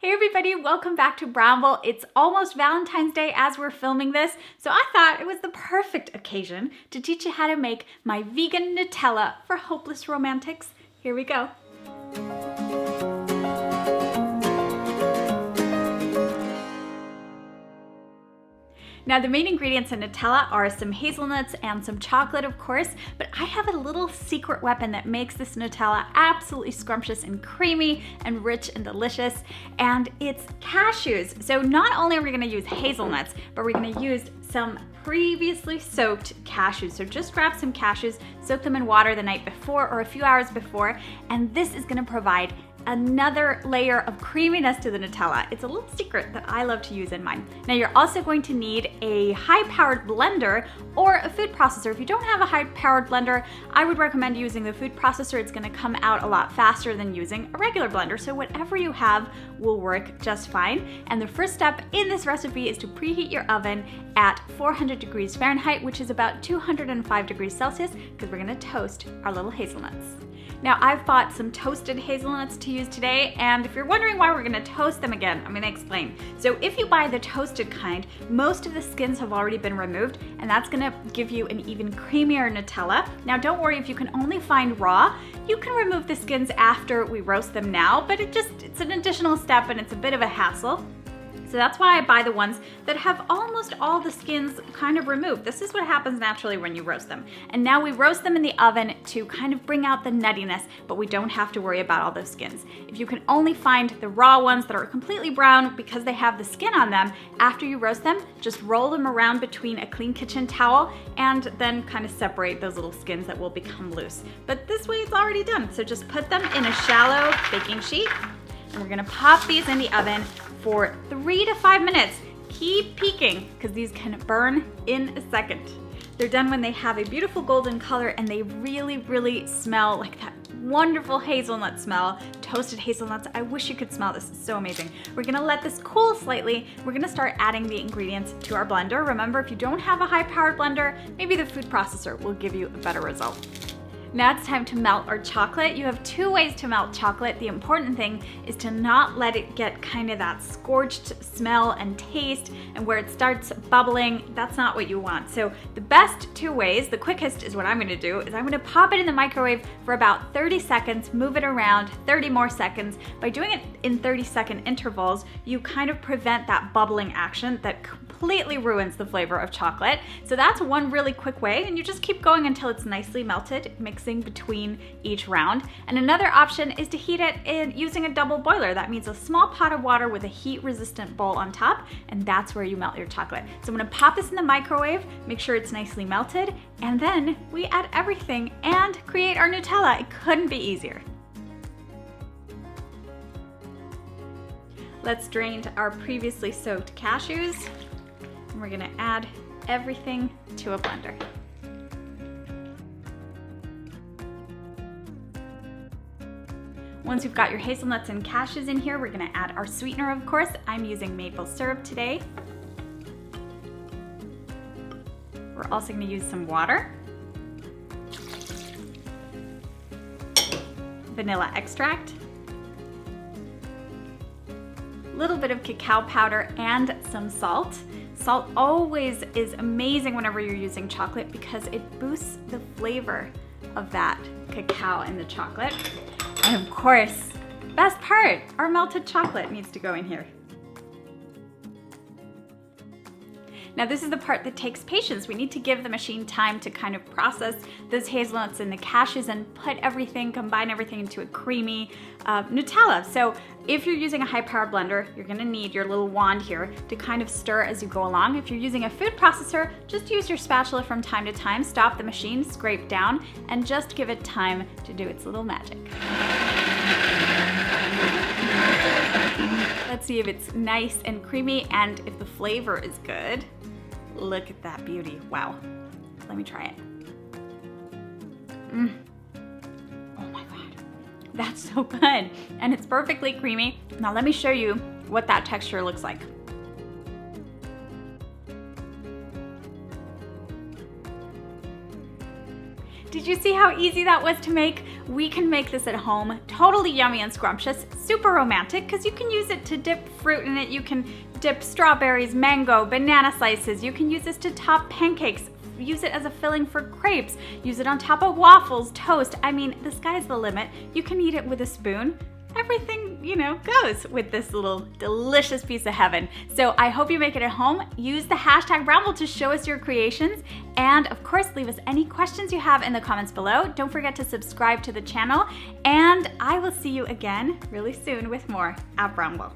Hey everybody, welcome back to Brownble. It's almost Valentine's Day as we're filming this, so I thought it was the perfect occasion to teach you how to make my vegan Nutella for hopeless romantics. Here we go. Now the main ingredients in Nutella are some hazelnuts and some chocolate, of course, but I have a little secret weapon that makes this Nutella absolutely scrumptious and creamy and rich and delicious, and it's cashews. So not only are we gonna use hazelnuts, but we're gonna use some previously soaked cashews. So just grab some cashews, soak them in water the night before or a few hours before, and this is gonna provide another layer of creaminess to the Nutella. It's a little secret that I love to use in mine. Now you're also going to need a high-powered blender or a food processor. If you don't have a high-powered blender, I would recommend using the food processor. It's gonna come out a lot faster than using a regular blender, so whatever you have will work just fine. And the first step in this recipe is to preheat your oven at 400 degrees Fahrenheit, which is about 205 degrees Celsius, because we're gonna toast our little hazelnuts. Now I've bought some toasted hazelnuts to use today, and if you're wondering why we're gonna toast them again, I'm gonna explain. So if you buy the toasted kind, most of the skins have already been removed, and that's gonna give you an even creamier Nutella. Now don't worry if you can only find raw, you can remove the skins after we roast them now, but it's an additional step and it's a bit of a hassle. So that's why I buy the ones that have almost all the skins kind of removed. This is what happens naturally when you roast them. And now we roast them in the oven to kind of bring out the nuttiness, but we don't have to worry about all those skins. If you can only find the raw ones that are completely brown because they have the skin on them, after you roast them, just roll them around between a clean kitchen towel and then kind of separate those little skins that will become loose. But this way it's already done. So just put them in a shallow baking sheet, and we're gonna pop these in the oven for 3 to 5 minutes. Keep peeking, because these can burn in a second. They're done when they have a beautiful golden color and they really, really smell like that wonderful hazelnut smell. Toasted hazelnuts, I wish you could smell this, it's so amazing. We're gonna let this cool slightly. We're gonna start adding the ingredients to our blender. Remember, if you don't have a high-powered blender, maybe the food processor will give you a better result. Now it's time to melt our chocolate. You have 2 ways to melt chocolate. The important thing is to not let it get kind of that scorched smell and taste, and where it starts bubbling, that's not what you want. So the best 2 ways, the quickest is what I'm gonna do, is I'm gonna pop it in the microwave for about 30 seconds, move it around 30 more seconds. By doing it in 30-second intervals, you kind of prevent that bubbling action that completely ruins the flavor of chocolate. So that's one really quick way, and you just keep going until it's nicely melted, mixing between each round. And another option is to heat it in using a double boiler. That means a small pot of water with a heat-resistant bowl on top, and that's where you melt your chocolate. So I'm gonna pop this in the microwave, make sure it's nicely melted, and then we add everything and create our Nutella. It couldn't be easier. Let's drain our previously soaked cashews. And we're gonna add everything to a blender. Once you've got your hazelnuts and cashews in here, we're gonna add our sweetener, of course. I'm using maple syrup today. We're also gonna use some water, vanilla extract, a little bit of cacao powder, and some salt. Salt always is amazing whenever you're using chocolate because it boosts the flavor of that cacao in the chocolate. And of course, best part, our melted chocolate needs to go in here. Now this is the part that takes patience. We need to give the machine time to kind of process those hazelnuts and the cashews and put everything, combine everything into a creamy Nutella. So if you're using a high-powered blender, you're gonna need your little wand here to kind of stir as you go along. If you're using a food processor, just use your spatula from time to time, stop the machine, scrape down, and just give it time to do its little magic. Let's see if it's nice and creamy and if the flavor is good. Look at that beauty, wow. Let me try it. Oh my God, that's so good. And it's perfectly creamy. Now let me show you what that texture looks like. Did you see how easy that was to make? We can make this at home, totally yummy and scrumptious, super romantic, because you can use it to dip fruit in it. You can dip strawberries, mango, banana slices. You can use this to top pancakes, use it as a filling for crepes, use it on top of waffles, toast. I mean, the sky's the limit. You can eat it with a spoon. Everything, goes with this little delicious piece of heaven. So I hope you make it at home. Use the hashtag Brownble to show us your creations. And of course, leave us any questions you have in the comments below. Don't forget to subscribe to the channel. And I will see you again really soon with more at Brownble.